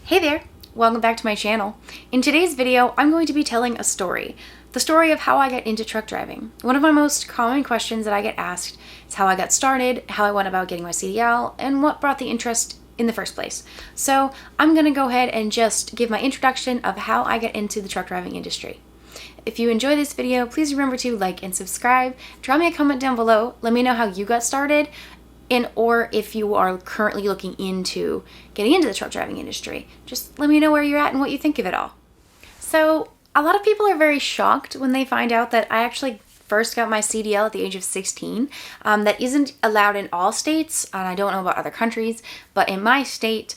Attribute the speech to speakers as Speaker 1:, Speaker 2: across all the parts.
Speaker 1: Hey there! Welcome back to my channel. In today's video, I'm going to be telling a story. The story of how I got into truck driving. One of my most common questions that I get asked is how I got started, how I went about getting my CDL, and what brought the interest in the first place. So I'm going to go ahead and just give my introduction of how I got into the truck driving industry. If you enjoy this video, please remember to like and subscribe. Drop me a comment down below. Let me know how you got started, or if you are currently looking into getting into the truck driving industry. Just let me know where you're at and what you think of it all. So a lot of people are very shocked when they find out that I actually first got my CDL at the age of 16. That isn't allowed in all states, and I don't know about other countries, but in my state,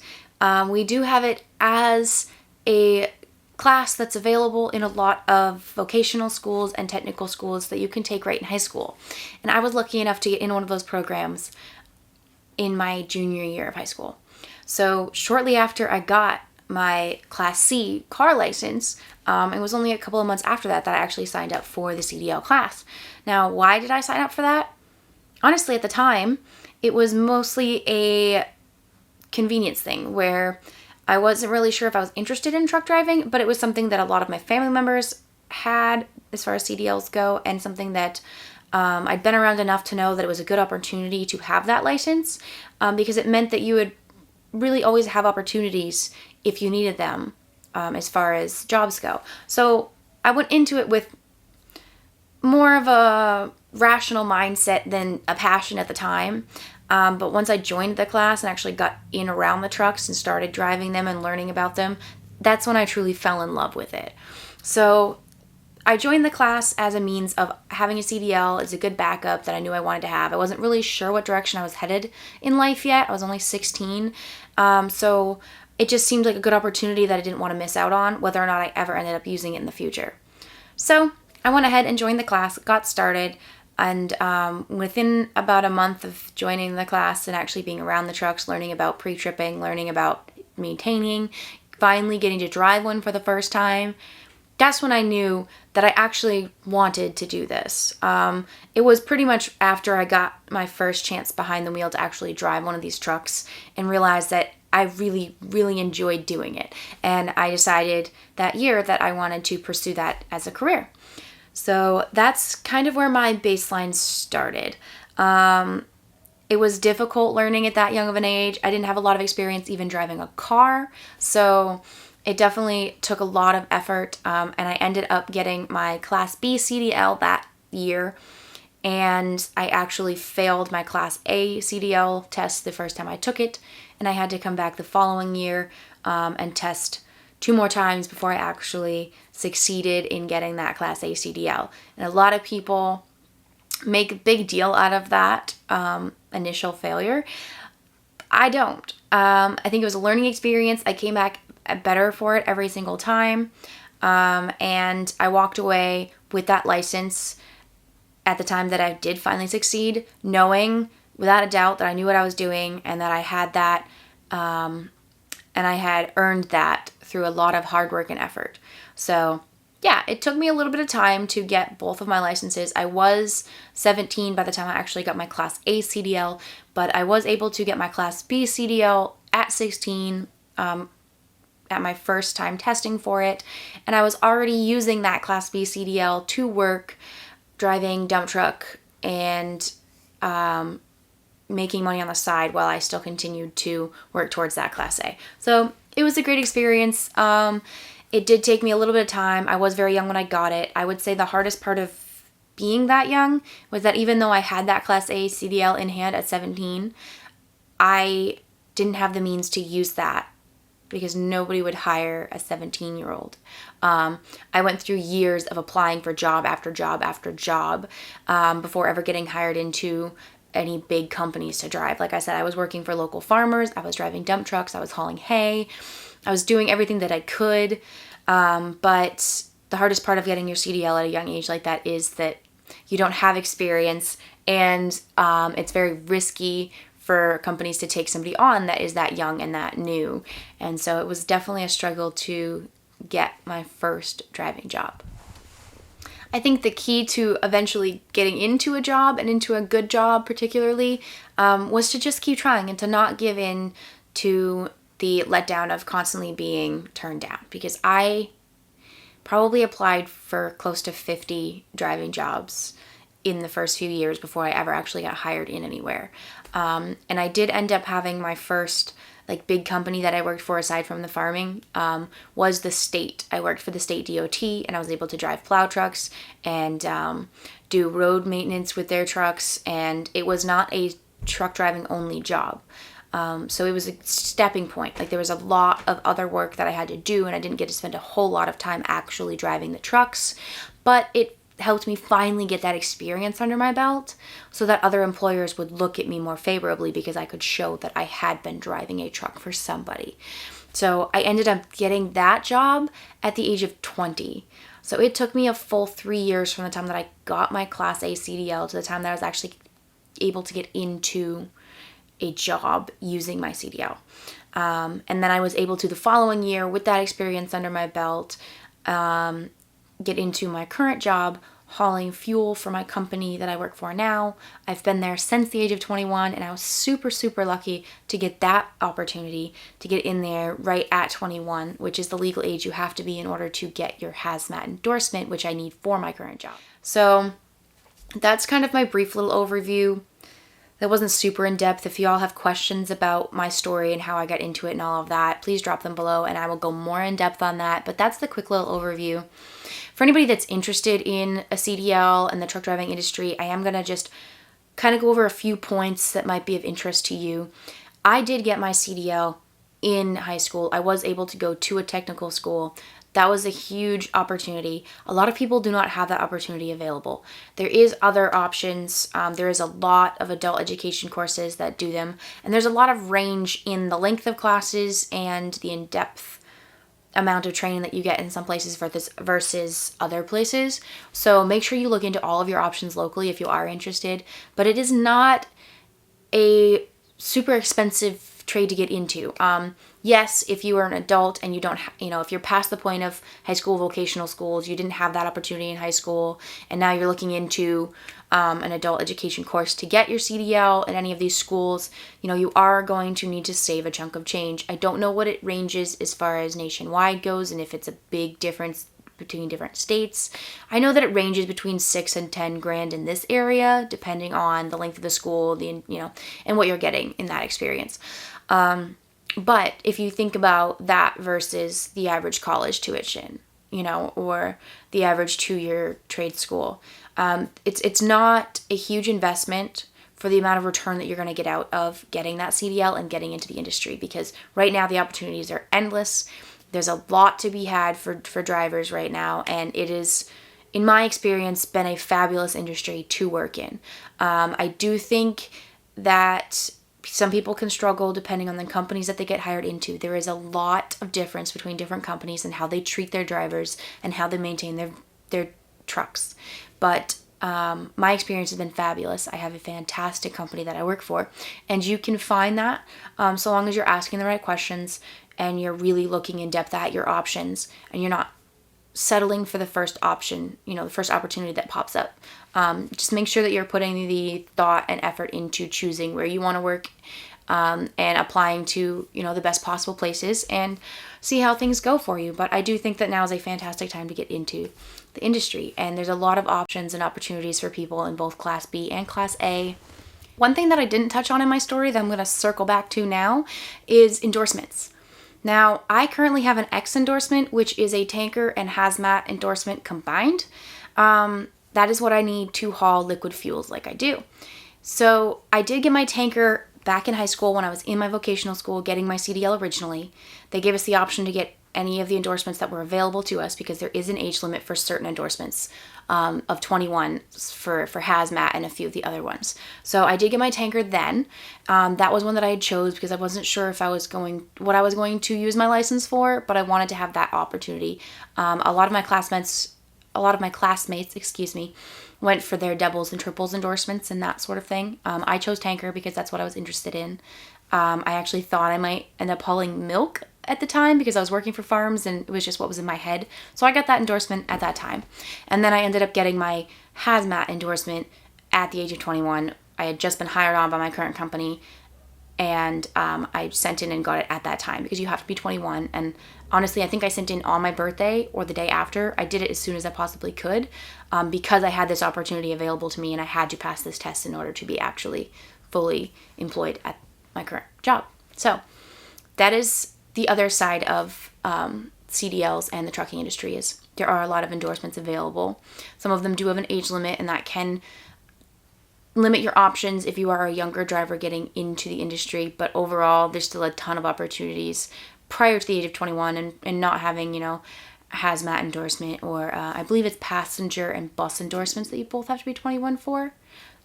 Speaker 1: we do have it as a class that's available in a lot of vocational schools and technical schools that you can take right in high school. And I was lucky enough to get in one of those programs in my junior year of high school. So shortly after I got my Class C car license, it was only a couple of months after that I actually signed up for the CDL class. Now, why did I sign up for that? Honestly, at the time, it was mostly a convenience thing where I wasn't really sure if I was interested in truck driving, but it was something that a lot of my family members had as far as CDLs go, and something that I'd been around enough to know that it was a good opportunity to have that license, because it meant that you would really always have opportunities if you needed them as far as jobs go. So I went into it with more of a rational mindset than a passion at the time. But once I joined the class and actually got in around the trucks and started driving them and learning about them, that's when I truly fell in love with it. So I joined the class as a means of having a CDL as a good backup that I knew I wanted to have. I wasn't really sure what direction I was headed in life yet. I was only 16. So it just seemed like a good opportunity that I didn't want to miss out on, whether or not I ever ended up using it in the future. So I went ahead and joined the class, got started. And within about a month of joining the class and actually being around the trucks, learning about pre-tripping, learning about maintaining, finally getting to drive one for the first time, that's when I knew that I actually wanted to do this. It was pretty much after I got my first chance behind the wheel to actually drive one of these trucks and realized that I really, really enjoyed doing it. And I decided that year that I wanted to pursue that as a career. So that's kind of where my baseline started. It was difficult learning at that young of an age. I didn't have a lot of experience even driving a car, so it definitely took a lot of effort, and I ended up getting my Class B CDL that year, and I actually failed my Class A CDL test the first time I took it, and I had to come back the following year and test 2 more times before I actually succeeded in getting that Class A CDL. And a lot of people make a big deal out of that initial failure. I don't. I think it was a learning experience. I came back better for it every single time. And I walked away with that license at the time that I did finally succeed, knowing without a doubt that I knew what I was doing and that I had that, and I had earned that through a lot of hard work and effort. So yeah, it took me a little bit of time to get both of my licenses. I was 17 by the time I actually got my Class A CDL, but I was able to get my Class B CDL at 16 at my first time testing for it. And I was already using that Class B CDL to work driving dump truck and making money on the side while I still continued to work towards that Class A. So it was a great experience. It did take me a little bit of time. I was very young when I got it. I would say the hardest part of being that young was that even though I had that Class A CDL in hand at 17, I didn't have the means to use that because nobody would hire a 17-year-old. I went through years of applying for job after job after job before ever getting hired into any big companies to drive. Like I said, I was working for local farmers. I was driving dump trucks. I was hauling hay. I was doing everything that I could. But the hardest part of getting your CDL at a young age like that is that you don't have experience, and it's very risky for companies to take somebody on that is that young and that new. And so it was definitely a struggle to get my first driving job. I think the key to eventually getting into a job and into a good job particularly was to just keep trying and to not give in to the letdown of constantly being turned down, because I probably applied for close to 50 driving jobs in the first few years before I ever actually got hired in anywhere. And I did end up having my first like big company that I worked for aside from the farming was the state. I worked for the state DOT, and I was able to drive plow trucks and do road maintenance with their trucks, and it was not a truck driving only job. So it was a stepping point. Like there was a lot of other work that I had to do, and I didn't get to spend a whole lot of time actually driving the trucks, but it helped me finally get that experience under my belt so that other employers would look at me more favorably because I could show that I had been driving a truck for somebody. So I ended up getting that job at the age of 20. So it took me a full 3 years from the time that I got my Class A CDL to the time that I was actually able to get into a job using my CDL. And then I was able to, the following year, with that experience under my belt, get into my current job, hauling fuel for my company that I work for now. I've been there since the age of 21, and I was super, super lucky to get that opportunity to get in there right at 21, which is the legal age you have to be in order to get your hazmat endorsement, which I need for my current job. So that's kind of my brief little overview. That wasn't super in depth. If you all have questions about my story and how I got into it and all of that, please drop them below and I will go more in depth on that. But that's the quick little overview. For anybody that's interested in a CDL and the truck driving industry, I am going to just kind of go over a few points that might be of interest to you. I did get my CDL in high school. I was able to go to a technical school. That was a huge opportunity. A lot of people do not have that opportunity available. There is other options. There is a lot of adult education courses that do them, and there's a lot of range in the length of classes and the in-depth amount of training that you get in some places versus other places. So make sure you look into all of your options locally if you are interested, but it is not a super expensive trade to get into. Yes, if you are an adult and you don't, if you're past the point of high school vocational schools, you didn't have that opportunity in high school, and now you're looking into an adult education course to get your CDL at any of these schools, you are going to need to save a chunk of change. I don't know what it ranges as far as nationwide goes, and if it's a big difference between different states. I know that it ranges between $6,000 and $10,000 in this area, depending on the length of the school, and what you're getting in that experience. But if you think about that versus the average college tuition, or the average 2-year trade school, it's not a huge investment for the amount of return that you're going to get out of getting that CDL and getting into the industry, because right now the opportunities are endless. There's a lot to be had for drivers right now, and it is, in my experience, been a fabulous industry to work in. I do think that some people can struggle depending on the companies that they get hired into. There is a lot of difference between different companies and how they treat their drivers and how they maintain their trucks. But my experience has been fabulous. I have a fantastic company that I work for, and you can find that so long as you're asking the right questions and you're really looking in depth at your options, and you're not settling for the first option, the first opportunity that pops up. Just make sure that you're putting the thought and effort into choosing where you want to work, and applying to, the best possible places, and see how things go for you. But I do think that now is a fantastic time to get into the industry, and there's a lot of options and opportunities for people in both Class B and Class A. One thing that I didn't touch on in my story that I'm going to circle back to now is endorsements. Now, I currently have an X endorsement, which is a tanker and hazmat endorsement combined. That is what I need to haul liquid fuels like I do. So I did get my tanker back in high school when I was in my vocational school getting my CDL originally. They gave us the option to get any of the endorsements that were available to us, because there is an age limit for certain endorsements of 21 for hazmat and a few of the other ones. So I did get my tanker then. That was one that I had chose because I wasn't sure if what I was going to use my license for, but I wanted to have that opportunity. A lot of my classmates, went for their doubles and triples endorsements and that sort of thing. I chose tanker because that's what I was interested in. I actually thought I might end up hauling milk at the time because I was working for farms, and it was just what was in my head. So I got that endorsement at that time. And then I ended up getting my hazmat endorsement at the age of 21. I had just been hired on by my current company, and I sent in and got it at that time because you have to be 21. And honestly, I think I sent in on my birthday or the day after. I did it as soon as I possibly could because I had this opportunity available to me and I had to pass this test in order to be actually fully employed at my current job. So that is the other side of CDLs and the trucking industry. Is there are a lot of endorsements available. Some of them do have an age limit, and that can limit your options if you are a younger driver getting into the industry. But overall, there's still a ton of opportunities prior to the age of 21 and not having, hazmat endorsement or I believe it's passenger and bus endorsements that you both have to be 21 for.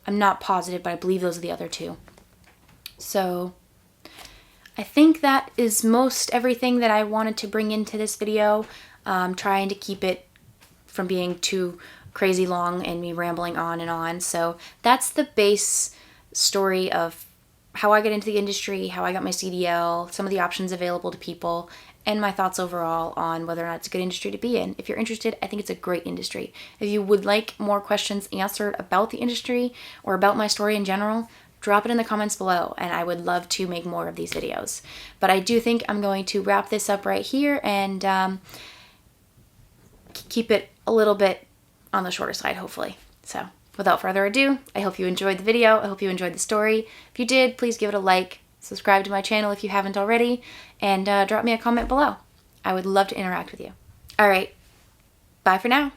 Speaker 1: I'm not positive, but I believe those are the other two. So I think that is most everything that I wanted to bring into this video. Trying to keep it from being too crazy long and me rambling on and on. So that's the base story of how I got into the industry, how I got my CDL, some of the options available to people, and my thoughts overall on whether or not it's a good industry to be in. If you're interested, I think it's a great industry. If you would like more questions answered about the industry or about my story in general, drop it in the comments below, and I would love to make more of these videos. But I do think I'm going to wrap this up right here and keep it a little bit on the shorter side, hopefully. So without further ado, I hope you enjoyed the video. I hope you enjoyed the story. If you did, please give it a like, subscribe to my channel if you haven't already, and drop me a comment below. I would love to interact with you. All right, bye for now.